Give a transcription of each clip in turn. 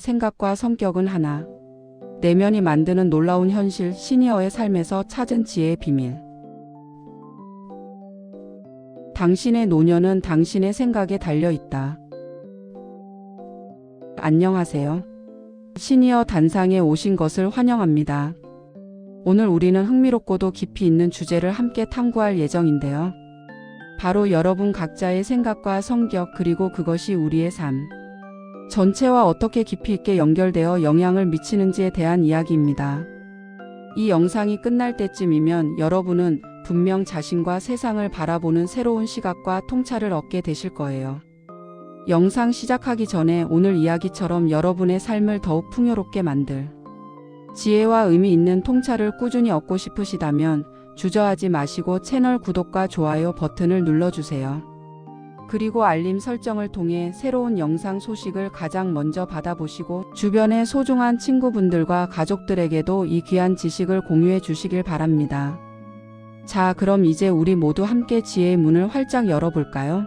생각과 성격은 하나. 내면이 만드는 놀라운 현실, 시니어의 삶에서 찾은 지혜의 비밀. 당신의 노년은 당신의 생각에 달려 있다. 안녕하세요. 시니어 단상에 오신 것을 환영합니다. 오늘 우리는 흥미롭고도 깊이 있는 주제를 함께 탐구할 예정인데요. 바로 여러분 각자의 생각과 성격, 그리고 그것이 우리의 삶 전체와 어떻게 깊이 있게 연결되어 영향을 미치는지에 대한 이야기입니다. 이 영상이 끝날 때쯤이면 여러분은 분명 자신과 세상을 바라보는 새로운 시각과 통찰을 얻게 되실 거예요. 영상 시작하기 전에 오늘 이야기처럼 여러분의 삶을 더욱 풍요롭게 만들 지혜와 의미 있는 통찰을 꾸준히 얻고 싶으시다면 주저하지 마시고 채널 구독과 좋아요 버튼을 눌러주세요. 그리고 알림 설정을 통해 새로운 영상 소식을 가장 먼저 받아보시고 주변의 소중한 친구분들과 가족들에게도 이 귀한 지식을 공유해 주시길 바랍니다. 자, 그럼 이제 우리 모두 함께 지혜의 문을 활짝 열어볼까요?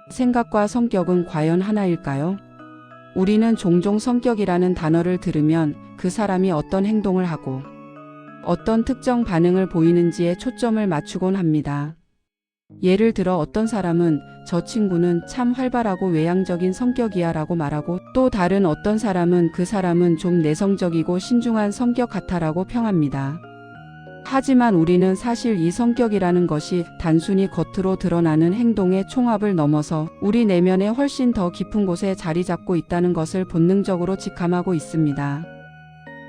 생각과 성격은 과연 하나일까요? 우리는 종종 성격이라는 단어를 들으면 그 사람이 어떤 행동을 하고 어떤 특정 반응을 보이는지에 초점을 맞추곤 합니다. 예를 들어 어떤 사람은 저 친구는 참 활발하고 외향적인 성격이야 라고 말하고, 또 다른 어떤 사람은 그 사람은 좀 내성적이고 신중한 성격 같아라고 평합니다. 하지만 우리는 사실 이 성격이라는 것이 단순히 겉으로 드러나는 행동의 총합을 넘어서 우리 내면에 훨씬 더 깊은 곳에 자리 잡고 있다는 것을 본능적으로 직감하고 있습니다.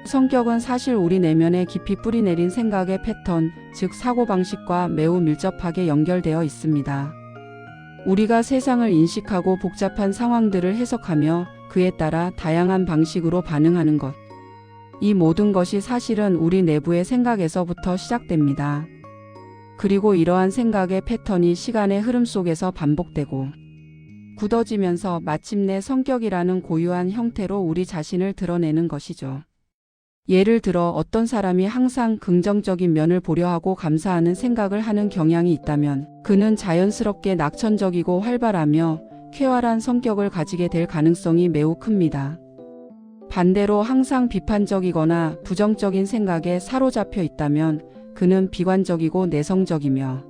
성격은 사실 우리 내면에 깊이 뿌리내린 생각의 패턴, 즉 사고방식과 매우 밀접하게 연결되어 있습니다. 우리가 세상을 인식하고 복잡한 상황들을 해석하며 그에 따라 다양한 방식으로 반응하는 것. 이 모든 것이 사실은 우리 내부의 생각에서부터 시작됩니다. 그리고 이러한 생각의 패턴이 시간의 흐름 속에서 반복되고 굳어지면서 마침내 성격이라는 고유한 형태로 우리 자신을 드러내는 것이죠. 예를 들어 어떤 사람이 항상 긍정적인 면을 보려 하고 감사하는 생각을 하는 경향이 있다면 그는 자연스럽게 낙천적이고 활발하며 쾌활한 성격을 가지게 될 가능성이 매우 큽니다. 반대로 항상 비판적이거나 부정적인 생각에 사로잡혀 있다면 그는 비관적이고 내성적이며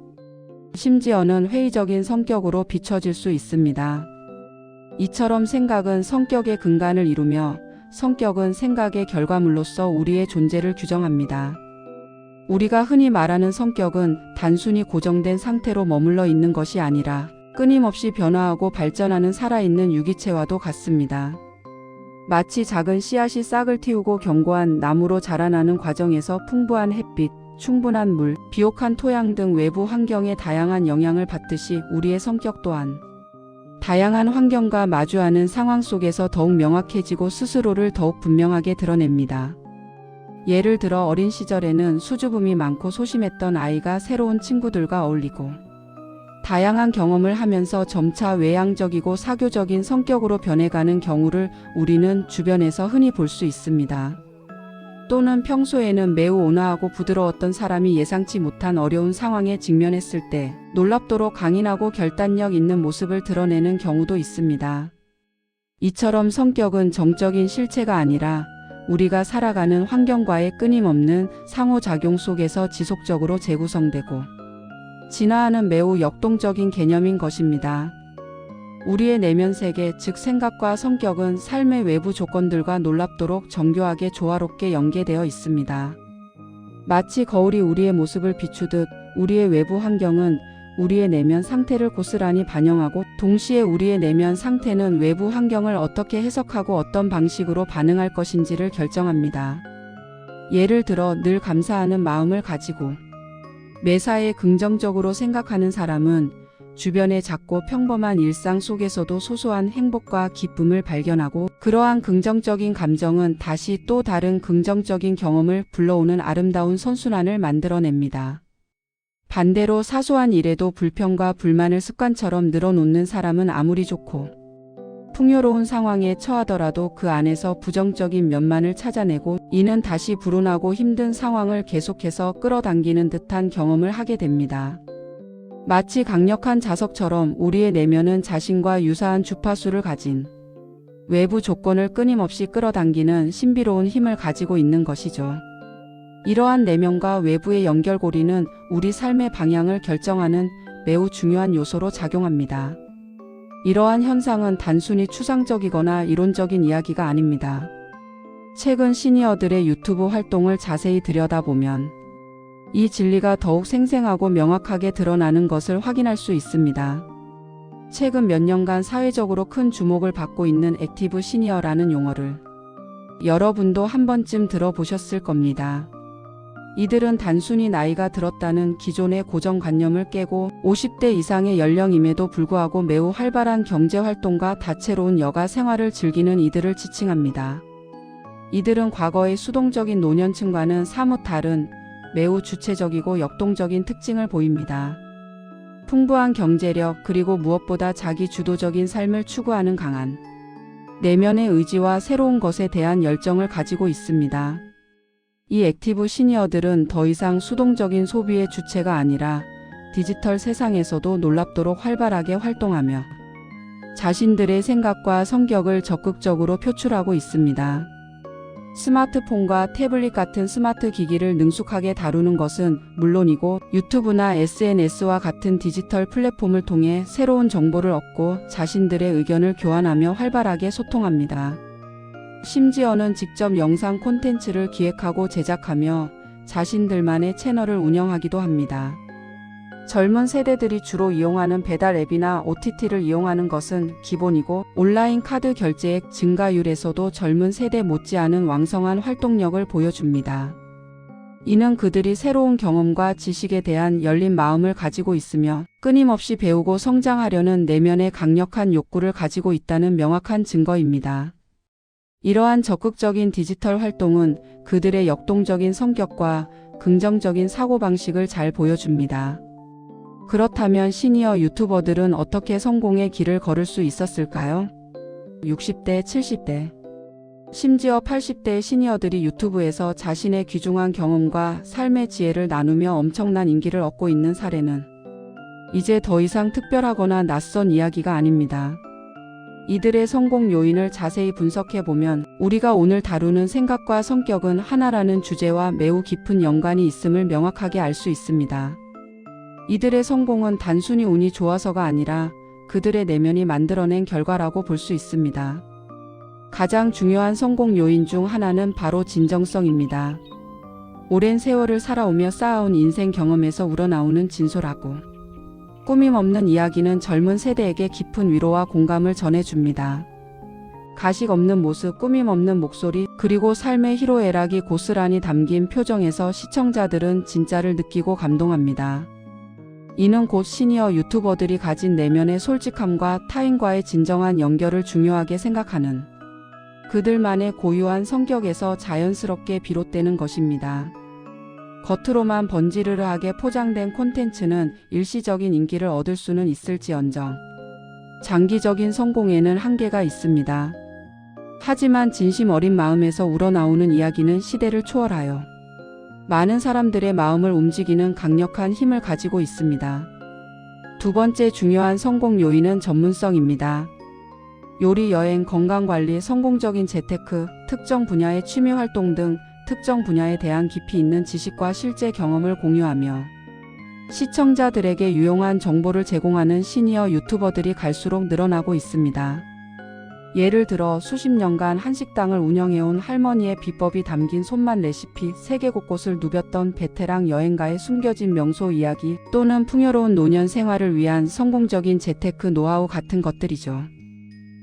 심지어는 회의적인 성격으로 비춰질 수 있습니다. 이처럼 생각은 성격의 근간을 이루며 성격은 생각의 결과물로서 우리의 존재를 규정합니다. 우리가 흔히 말하는 성격은 단순히 고정된 상태로 머물러 있는 것이 아니라 끊임없이 변화하고 발전하는 살아있는 유기체와도 같습니다. 마치 작은 씨앗이 싹을 틔우고 견고한 나무로 자라나는 과정에서 풍부한 햇빛, 충분한 물, 비옥한 토양 등 외부 환경의 다양한 영향을 받듯이 우리의 성격 또한 다양한 환경과 마주하는 상황 속에서 더욱 명확해지고 스스로를 더욱 분명하게 드러냅니다. 예를 들어 어린 시절에는 수줍음이 많고 소심했던 아이가 새로운 친구들과 어울리고 다양한 경험을 하면서 점차 외향적이고 사교적인 성격으로 변해가는 경우를 우리는 주변에서 흔히 볼 수 있습니다. 또는 평소에는 매우 온화하고 부드러웠던 사람이 예상치 못한 어려운 상황에 직면했을 때 놀랍도록 강인하고 결단력 있는 모습을 드러내는 경우도 있습니다. 이처럼 성격은 정적인 실체가 아니라 우리가 살아가는 환경과의 끊임없는 상호작용 속에서 지속적으로 재구성되고 진화하는 매우 역동적인 개념인 것입니다. 우리의 내면 세계, 즉 생각과 성격은 삶의 외부 조건들과 놀랍도록 정교하게 조화롭게 연계되어 있습니다. 마치 거울이 우리의 모습을 비추듯 우리의 외부 환경은 우리의 내면 상태를 고스란히 반영하고 동시에 우리의 내면 상태는 외부 환경을 어떻게 해석하고 어떤 방식으로 반응할 것인지를 결정합니다. 예를 들어 늘 감사하는 마음을 가지고 매사에 긍정적으로 생각하는 사람은 주변의 작고 평범한 일상 속에서도 소소한 행복과 기쁨을 발견하고 그러한 긍정적인 감정은 다시 또 다른 긍정적인 경험을 불러오는 아름다운 선순환을 만들어냅니다. 반대로 사소한 일에도 불평과 불만을 습관처럼 늘어놓는 사람은 아무리 좋고 풍요로운 상황에 처하더라도 그 안에서 부정적인 면만을 찾아내고 이는 다시 불운하고 힘든 상황을 계속해서 끌어당기는 듯한 경험을 하게 됩니다. 마치 강력한 자석처럼 우리의 내면은 자신과 유사한 주파수를 가진 외부 조건을 끊임없이 끌어당기는 신비로운 힘을 가지고 있는 것이죠. 이러한 내면과 외부의 연결고리는 우리 삶의 방향을 결정하는 매우 중요한 요소로 작용합니다. 이러한 현상은 단순히 추상적이거나 이론적인 이야기가 아닙니다. 최근 시니어들의 유튜브 활동을 자세히 들여다보면 이 진리가 더욱 생생하고 명확하게 드러나는 것을 확인할 수 있습니다. 최근 몇 년간 사회적으로 큰 주목을 받고 있는 액티브 시니어라는 용어를 여러분도 한 번쯤 들어보셨을 겁니다. 이들은 단순히 나이가 들었다는 기존의 고정관념을 깨고 50대 이상의 연령임에도 불구하고 매우 활발한 경제활동과 다채로운 여가 생활을 즐기는 이들을 지칭합니다. 이들은 과거의 수동적인 노년층과는 사뭇 다른 매우 주체적이고 역동적인 특징을 보입니다. 풍부한 경제력 그리고 무엇보다 자기 주도적인 삶을 추구하는 강한 내면의 의지와 새로운 것에 대한 열정을 가지고 있습니다. 이 액티브 시니어들은 더 이상 수동적인 소비의 주체가 아니라 디지털 세상에서도 놀랍도록 활발하게 활동하며 자신들의 생각과 성격을 적극적으로 표출하고 있습니다. 스마트폰과 태블릿 같은 스마트 기기를 능숙하게 다루는 것은 물론이고 유튜브나 SNS와 같은 디지털 플랫폼을 통해 새로운 정보를 얻고 자신들의 의견을 교환하며 활발하게 소통합니다. 심지어는 직접 영상 콘텐츠를 기획하고 제작하며 자신들만의 채널을 운영하기도 합니다. 젊은 세대들이 주로 이용하는 배달 앱이나 OTT를 이용하는 것은 기본이고 온라인 카드 결제액 증가율에서도 젊은 세대 못지않은 왕성한 활동력을 보여줍니다. 이는 그들이 새로운 경험과 지식에 대한 열린 마음을 가지고 있으며 끊임없이 배우고 성장하려는 내면의 강력한 욕구를 가지고 있다는 명확한 증거입니다. 이러한 적극적인 디지털 활동은 그들의 역동적인 성격과 긍정적인 사고방식을 잘 보여줍니다. 그렇다면 시니어 유튜버들은 어떻게 성공의 길을 걸을 수 있었을까요? 60대, 70대, 심지어 80대 시니어들이 유튜브에서 자신의 귀중한 경험과 삶의 지혜를 나누며 엄청난 인기를 얻고 있는 사례는 이제 더 이상 특별하거나 낯선 이야기가 아닙니다. 이들의 성공 요인을 자세히 분석해보면 우리가 오늘 다루는 생각과 성격은 하나라는 주제와 매우 깊은 연관이 있음을 명확하게 알 수 있습니다. 이들의 성공은 단순히 운이 좋아서가 아니라 그들의 내면이 만들어낸 결과라고 볼 수 있습니다. 가장 중요한 성공 요인 중 하나는 바로 진정성입니다. 오랜 세월을 살아오며 쌓아온 인생 경험에서 우러나오는 진솔하고 꾸밈 없는 이야기는 젊은 세대에게 깊은 위로와 공감을 전해줍니다. 가식 없는 모습, 꾸밈 없는 목소리, 그리고 삶의 희로애락이 고스란히 담긴 표정에서 시청자들은 진짜를 느끼고 감동합니다. 이는 곧 시니어 유튜버들이 가진 내면의 솔직함과 타인과의 진정한 연결을 중요하게 생각하는 그들만의 고유한 성격에서 자연스럽게 비롯되는 것입니다. 겉으로만 번지르르하게 포장된 콘텐츠는 일시적인 인기를 얻을 수는 있을지언정 장기적인 성공에는 한계가 있습니다. 하지만 진심 어린 마음에서 우러나오는 이야기는 시대를 초월하여 많은 사람들의 마음을 움직이는 강력한 힘을 가지고 있습니다. 두 번째 중요한 성공 요인은 전문성입니다. 요리, 여행, 건강관리, 성공적인 재테크, 특정 분야의 취미 활동 등 특정 분야에 대한 깊이 있는 지식과 실제 경험을 공유하며 시청자들에게 유용한 정보를 제공하는 시니어 유튜버들이 갈수록 늘어나고 있습니다. 예를 들어 수십 년간 한식당을 운영해온 할머니의 비법이 담긴 손맛 레시피, 세계 곳곳을 누볐던 베테랑 여행가의 숨겨진 명소 이야기, 또는 풍요로운 노년 생활을 위한 성공적인 재테크 노하우 같은 것들이죠.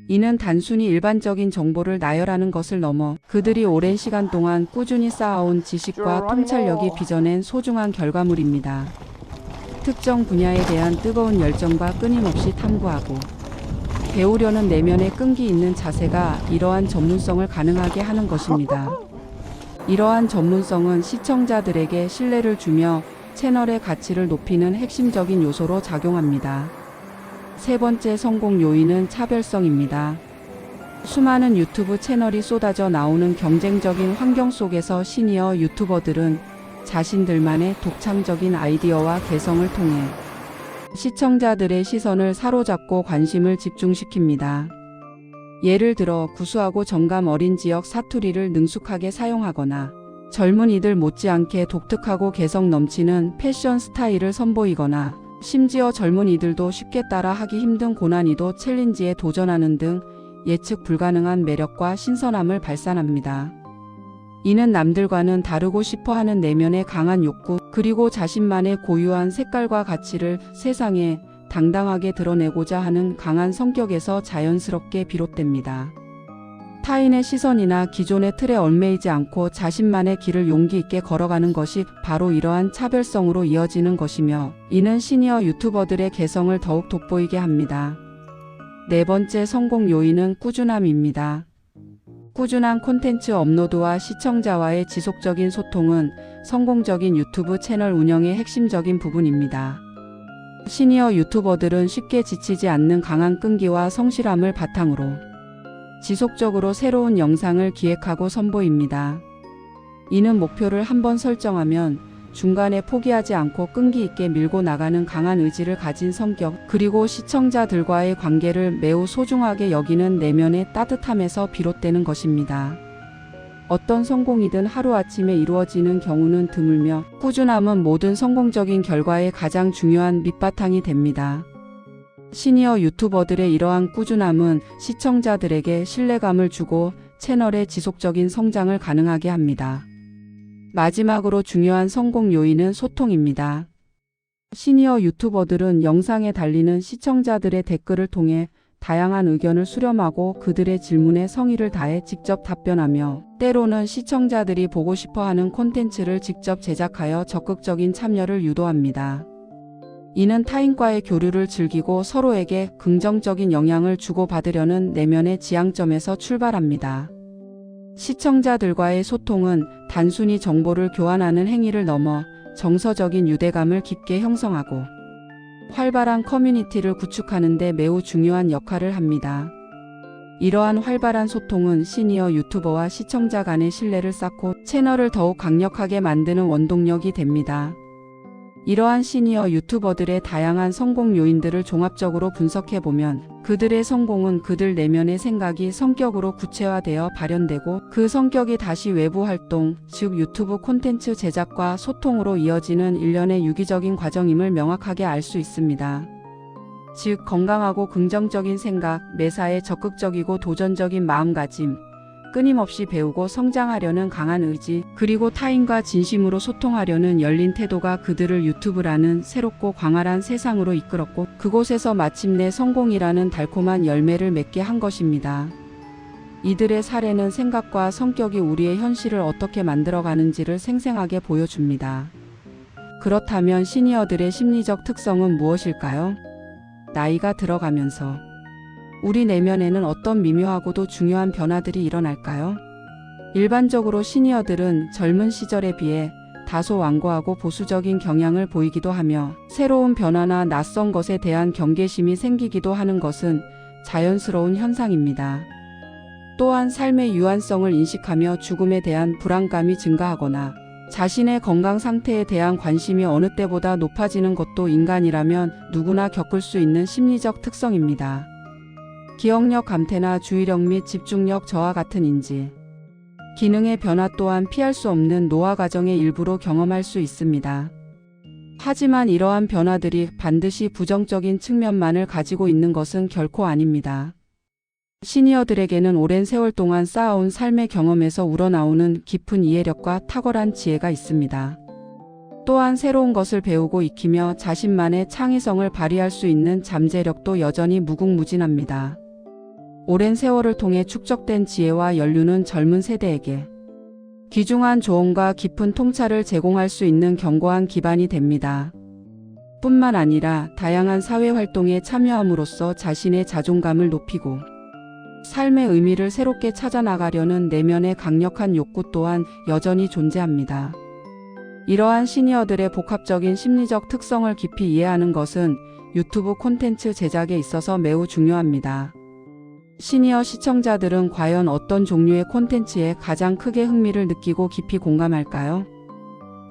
이는 단순히 일반적인 정보를 나열하는 것을 넘어 그들이 오랜 시간 동안 꾸준히 쌓아온 지식과 통찰력이 빚어낸 소중한 결과물입니다. 특정 분야에 대한 뜨거운 열정과 끊임없이 탐구하고 배우려는 내면의 끈기 있는 자세가 이러한 전문성을 가능하게 하는 것입니다. 이러한 전문성은 시청자들에게 신뢰를 주며 채널의 가치를 높이는 핵심적인 요소로 작용합니다. 세 번째 성공 요인은 차별성입니다. 수많은 유튜브 채널이 쏟아져 나오는 경쟁적인 환경 속에서 시니어 유튜버들은 자신들만의 독창적인 아이디어와 개성을 통해 시청자들의 시선을 사로잡고 관심을 집중시킵니다. 예를 들어 구수하고 정감 어린 지역 사투리를 능숙하게 사용하거나 젊은이들 못지않게 독특하고 개성 넘치는 패션 스타일을 선보이거나 심지어 젊은이들도 쉽게 따라하기 힘든 고난이도 챌린지에 도전하는 등 예측 불가능한 매력과 신선함을 발산합니다. 이는 남들과는 다르고 싶어하는 내면의 강한 욕구, 그리고 자신만의 고유한 색깔과 가치를 세상에 당당하게 드러내고자 하는 강한 성격에서 자연스럽게 비롯됩니다. 타인의 시선이나 기존의 틀에 얽매이지 않고 자신만의 길을 용기 있게 걸어가는 것이 바로 이러한 차별성으로 이어지는 것이며, 이는 시니어 유튜버들의 개성을 더욱 돋보이게 합니다. 네 번째 성공 요인은 꾸준함입니다. 꾸준한 콘텐츠 업로드와 시청자와의 지속적인 소통은 성공적인 유튜브 채널 운영의 핵심적인 부분입니다. 시니어 유튜버들은 쉽게 지치지 않는 강한 끈기와 성실함을 바탕으로 지속적으로 새로운 영상을 기획하고 선보입니다. 이는 목표를 한번 설정하면 중간에 포기하지 않고 끈기 있게 밀고 나가는 강한 의지를 가진 성격, 그리고 시청자들과의 관계를 매우 소중하게 여기는 내면의 따뜻함에서 비롯되는 것입니다. 어떤 성공이든 하루아침에 이루어지는 경우는 드물며, 꾸준함은 모든 성공적인 결과의 가장 중요한 밑바탕이 됩니다. 시니어 유튜버들의 이러한 꾸준함은 시청자들에게 신뢰감을 주고 채널의 지속적인 성장을 가능하게 합니다. 마지막으로 중요한 성공 요인은 소통입니다. 시니어 유튜버들은 영상에 달리는 시청자들의 댓글을 통해 다양한 의견을 수렴하고 그들의 질문에 성의를 다해 직접 답변하며, 때로는 시청자들이 보고 싶어하는 콘텐츠를 직접 제작하여 적극적인 참여를 유도합니다. 이는 타인과의 교류를 즐기고 서로에게 긍정적인 영향을 주고받으려는 내면의 지향점에서 출발합니다. 시청자들과의 소통은 단순히 정보를 교환하는 행위를 넘어 정서적인 유대감을 깊게 형성하고 활발한 커뮤니티를 구축하는 데 매우 중요한 역할을 합니다. 이러한 활발한 소통은 시니어 유튜버와 시청자 간의 신뢰를 쌓고 채널을 더욱 강력하게 만드는 원동력이 됩니다. 이러한 시니어 유튜버들의 다양한 성공 요인들을 종합적으로 분석해보면 그들의 성공은 그들 내면의 생각이 성격으로 구체화되어 발현되고, 그 성격이 다시 외부 활동, 즉 유튜브 콘텐츠 제작과 소통으로 이어지는 일련의 유기적인 과정임을 명확하게 알 수 있습니다. 즉 건강하고 긍정적인 생각, 매사에 적극적이고 도전적인 마음가짐, 끊임없이 배우고 성장하려는 강한 의지, 그리고 타인과 진심으로 소통하려는 열린 태도가 그들을 유튜브라는 새롭고 광활한 세상으로 이끌었고, 그곳에서 마침내 성공이라는 달콤한 열매를 맺게 한 것입니다. 이들의 사례는 생각과 성격이 우리의 현실을 어떻게 만들어가는지를 생생하게 보여줍니다. 그렇다면 시니어들의 심리적 특성은 무엇일까요? 나이가 들어가면서 우리 내면에는 어떤 미묘하고도 중요한 변화들이 일어날까요? 일반적으로 시니어들은 젊은 시절에 비해 다소 완고하고 보수적인 경향을 보이기도 하며, 새로운 변화나 낯선 것에 대한 경계심이 생기기도 하는 것은 자연스러운 현상입니다. 또한 삶의 유한성을 인식하며 죽음에 대한 불안감이 증가하거나 자신의 건강 상태에 대한 관심이 어느 때보다 높아지는 것도 인간이라면 누구나 겪을 수 있는 심리적 특성입니다. 기억력 감퇴나 주의력 및 집중력 저하 같은 인지 기능의 변화 또한 피할 수 없는 노화 과정의 일부로 경험할 수 있습니다. 하지만 이러한 변화들이 반드시 부정적인 측면만을 가지고 있는 것은 결코 아닙니다. 시니어들에게는 오랜 세월 동안 쌓아온 삶의 경험에서 우러나오는 깊은 이해력과 탁월한 지혜가 있습니다. 또한 새로운 것을 배우고 익히며 자신만의 창의성을 발휘할 수 있는 잠재력도 여전히 무궁무진합니다. 오랜 세월을 통해 축적된 지혜와 연륜은 젊은 세대에게 귀중한 조언과 깊은 통찰을 제공할 수 있는 견고한 기반이 됩니다. 뿐만 아니라 다양한 사회활동에 참여함으로써 자신의 자존감을 높이고 삶의 의미를 새롭게 찾아나가려는 내면의 강력한 욕구 또한 여전히 존재합니다. 이러한 시니어들의 복합적인 심리적 특성을 깊이 이해하는 것은 유튜브 콘텐츠 제작에 있어서 매우 중요합니다. 시니어 시청자들은 과연 어떤 종류의 콘텐츠에 가장 크게 흥미를 느끼고 깊이 공감할까요?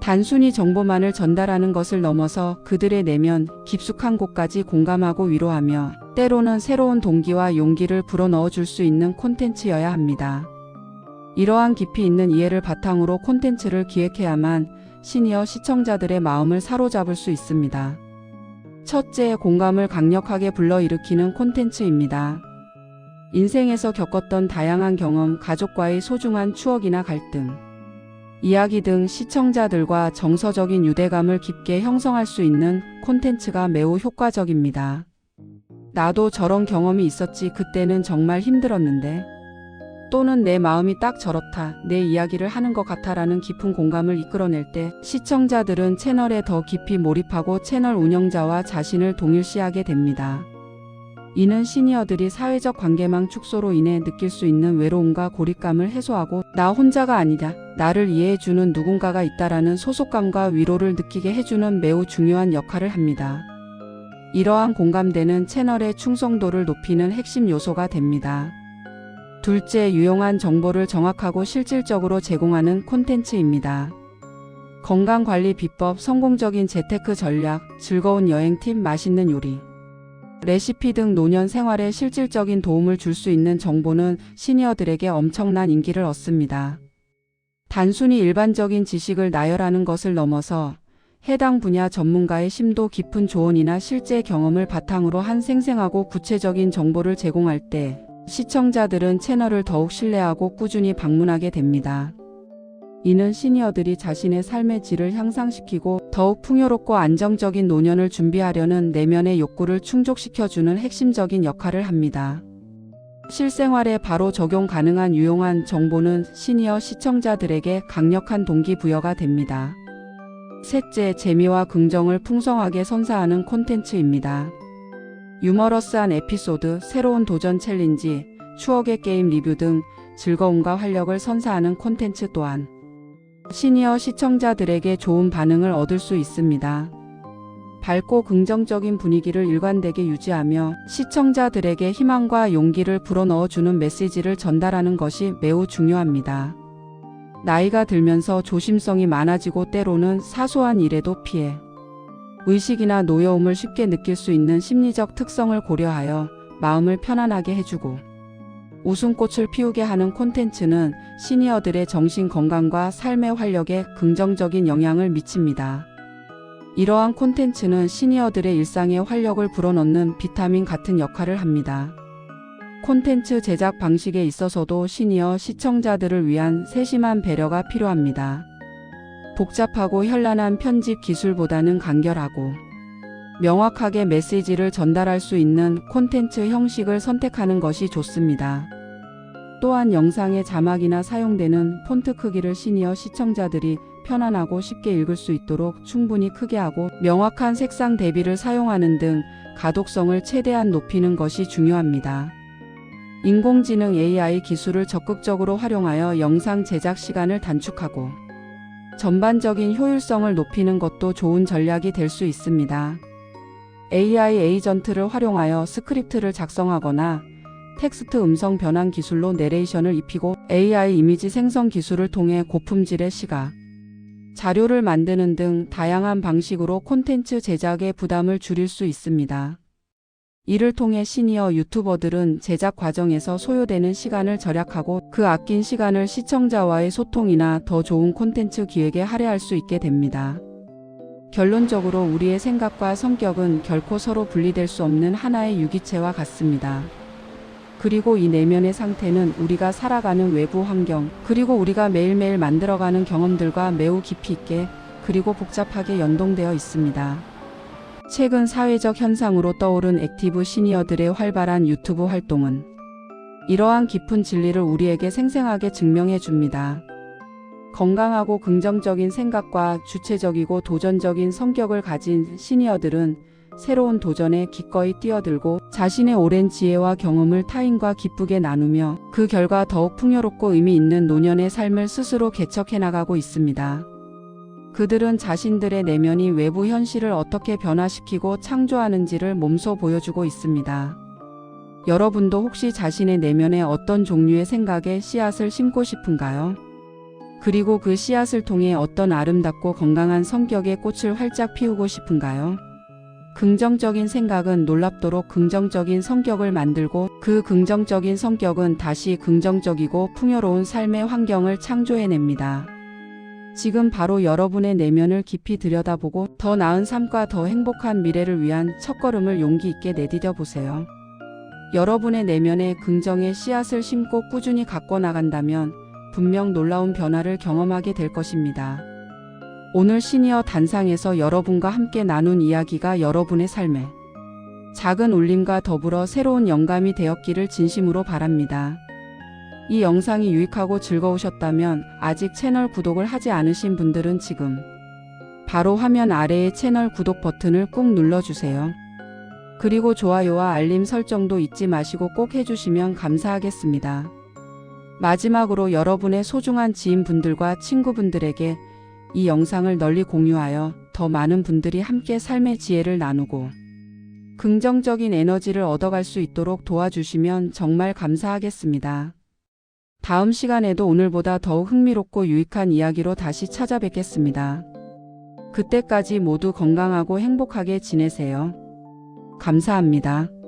단순히 정보만을 전달하는 것을 넘어서 그들의 내면 깊숙한 곳까지 공감하고 위로하며 때로는 새로운 동기와 용기를 불어넣어 줄 수 있는 콘텐츠여야 합니다. 이러한 깊이 있는 이해를 바탕으로 콘텐츠를 기획해야만 시니어 시청자들의 마음을 사로잡을 수 있습니다. 첫째, 공감을 강력하게 불러일으키는 콘텐츠입니다. 인생에서 겪었던 다양한 경험, 가족과의 소중한 추억이나 갈등, 이야기 등 시청자들과 정서적인 유대감을 깊게 형성할 수 있는 콘텐츠가 매우 효과적입니다. 나도 저런 경험이 있었지, 그때는 정말 힘들었는데, 또는 내 마음이 딱 저렇다, 내 이야기를 하는 것 같아라는 깊은 공감을 이끌어낼 때 시청자들은 채널에 더 깊이 몰입하고 채널 운영자와 자신을 동일시하게 됩니다. 이는 시니어들이 사회적 관계망 축소로 인해 느낄 수 있는 외로움과 고립감을 해소하고 나 혼자가 아니다, 나를 이해해주는 누군가가 있다라는 소속감과 위로를 느끼게 해주는 매우 중요한 역할을 합니다. 이러한 공감대는 채널의 충성도를 높이는 핵심 요소가 됩니다. 둘째, 유용한 정보를 정확하고 실질적으로 제공하는 콘텐츠입니다. 건강관리 비법, 성공적인 재테크 전략, 즐거운 여행 팁, 맛있는 요리, 레시피 등 노년 생활에 실질적인 도움을 줄 수 있는 정보는 시니어들에게 엄청난 인기를 얻습니다. 단순히 일반적인 지식을 나열하는 것을 넘어서 해당 분야 전문가의 심도 깊은 조언이나 실제 경험을 바탕으로 한 생생하고 구체적인 정보를 제공할 때 시청자들은 채널을 더욱 신뢰하고 꾸준히 방문하게 됩니다. 이는 시니어들이 자신의 삶의 질을 향상시키고 더욱 풍요롭고 안정적인 노년을 준비하려는 내면의 욕구를 충족시켜주는 핵심적인 역할을 합니다. 실생활에 바로 적용 가능한 유용한 정보는 시니어 시청자들에게 강력한 동기부여가 됩니다. 셋째, 재미와 긍정을 풍성하게 선사하는 콘텐츠입니다. 유머러스한 에피소드, 새로운 도전 챌린지, 추억의 게임 리뷰 등 즐거움과 활력을 선사하는 콘텐츠 또한 시니어 시청자들에게 좋은 반응을 얻을 수 있습니다. 밝고 긍정적인 분위기를 일관되게 유지하며 시청자들에게 희망과 용기를 불어넣어주는 메시지를 전달하는 것이 매우 중요합니다. 나이가 들면서 조심성이 많아지고 때로는 사소한 일에도 피해 의식이나 노여움을 쉽게 느낄 수 있는 심리적 특성을 고려하여 마음을 편안하게 해주고 웃음꽃을 피우게 하는 콘텐츠는 시니어들의 정신 건강과 삶의 활력에 긍정적인 영향을 미칩니다. 이러한 콘텐츠는 시니어들의 일상에 활력을 불어넣는 비타민 같은 역할을 합니다. 콘텐츠 제작 방식에 있어서도 시니어 시청자들을 위한 세심한 배려가 필요합니다. 복잡하고 현란한 편집 기술보다는 간결하고 명확하게 메시지를 전달할 수 있는 콘텐츠 형식을 선택하는 것이 좋습니다. 또한 영상의 자막이나 사용되는 폰트 크기를 시니어 시청자들이 편안하고 쉽게 읽을 수 있도록 충분히 크게 하고 명확한 색상 대비를 사용하는 등 가독성을 최대한 높이는 것이 중요합니다. 인공지능 AI 기술을 적극적으로 활용하여 영상 제작 시간을 단축하고 전반적인 효율성을 높이는 것도 좋은 전략이 될 수 있습니다. AI 에이전트를 활용하여 스크립트를 작성하거나 텍스트 음성 변환 기술로 내레이션을 입히고 AI 이미지 생성 기술을 통해 고품질의 시각, 자료를 만드는 등 다양한 방식으로 콘텐츠 제작의 부담을 줄일 수 있습니다. 이를 통해 시니어 유튜버들은 제작 과정에서 소요되는 시간을 절약하고 그 아낀 시간을 시청자와의 소통이나 더 좋은 콘텐츠 기획에 할애할 수 있게 됩니다. 결론적으로 우리의 생각과 성격은 결코 서로 분리될 수 없는 하나의 유기체와 같습니다. 그리고 이 내면의 상태는 우리가 살아가는 외부 환경, 그리고 우리가 매일매일 만들어가는 경험들과 매우 깊이 있게 그리고 복잡하게 연동되어 있습니다. 최근 사회적 현상으로 떠오른 액티브 시니어들의 활발한 유튜브 활동은 이러한 깊은 진리를 우리에게 생생하게 증명해 줍니다. 건강하고 긍정적인 생각과 주체적이고 도전적인 성격을 가진 시니어들은 새로운 도전에 기꺼이 뛰어들고 자신의 오랜 지혜와 경험을 타인과 기쁘게 나누며 그 결과 더욱 풍요롭고 의미 있는 노년의 삶을 스스로 개척해 나가고 있습니다. 그들은 자신들의 내면이 외부 현실을 어떻게 변화시키고 창조하는지를 몸소 보여주고 있습니다. 여러분도 혹시 자신의 내면에 어떤 종류의 생각에 씨앗을 심고 싶은가요? 그리고 그 씨앗을 통해 어떤 아름답고 건강한 성격의 꽃을 활짝 피우고 싶은가요? 긍정적인 생각은 놀랍도록 긍정적인 성격을 만들고 그 긍정적인 성격은 다시 긍정적이고 풍요로운 삶의 환경을 창조해냅니다. 지금 바로 여러분의 내면을 깊이 들여다보고 더 나은 삶과 더 행복한 미래를 위한 첫걸음을 용기 있게 내디뎌 보세요. 여러분의 내면에 긍정의 씨앗을 심고 꾸준히 가꿔 나간다면 분명 놀라운 변화를 경험하게 될 것입니다. 오늘 시니어 단상에서 여러분과 함께 나눈 이야기가 여러분의 삶에 작은 울림과 더불어 새로운 영감이 되었기를 진심으로 바랍니다. 이 영상이 유익하고 즐거우셨다면 아직 채널 구독을 하지 않으신 분들은 지금 바로 화면 아래의 채널 구독 버튼을 꾹 눌러주세요. 그리고 좋아요와 알림 설정도 잊지 마시고 꼭 해주시면 감사하겠습니다. 마지막으로 여러분의 소중한 지인분들과 친구분들에게 이 영상을 널리 공유하여 더 많은 분들이 함께 삶의 지혜를 나누고 긍정적인 에너지를 얻어갈 수 있도록 도와주시면 정말 감사하겠습니다. 다음 시간에도 오늘보다 더욱 흥미롭고 유익한 이야기로 다시 찾아뵙겠습니다. 그때까지 모두 건강하고 행복하게 지내세요. 감사합니다.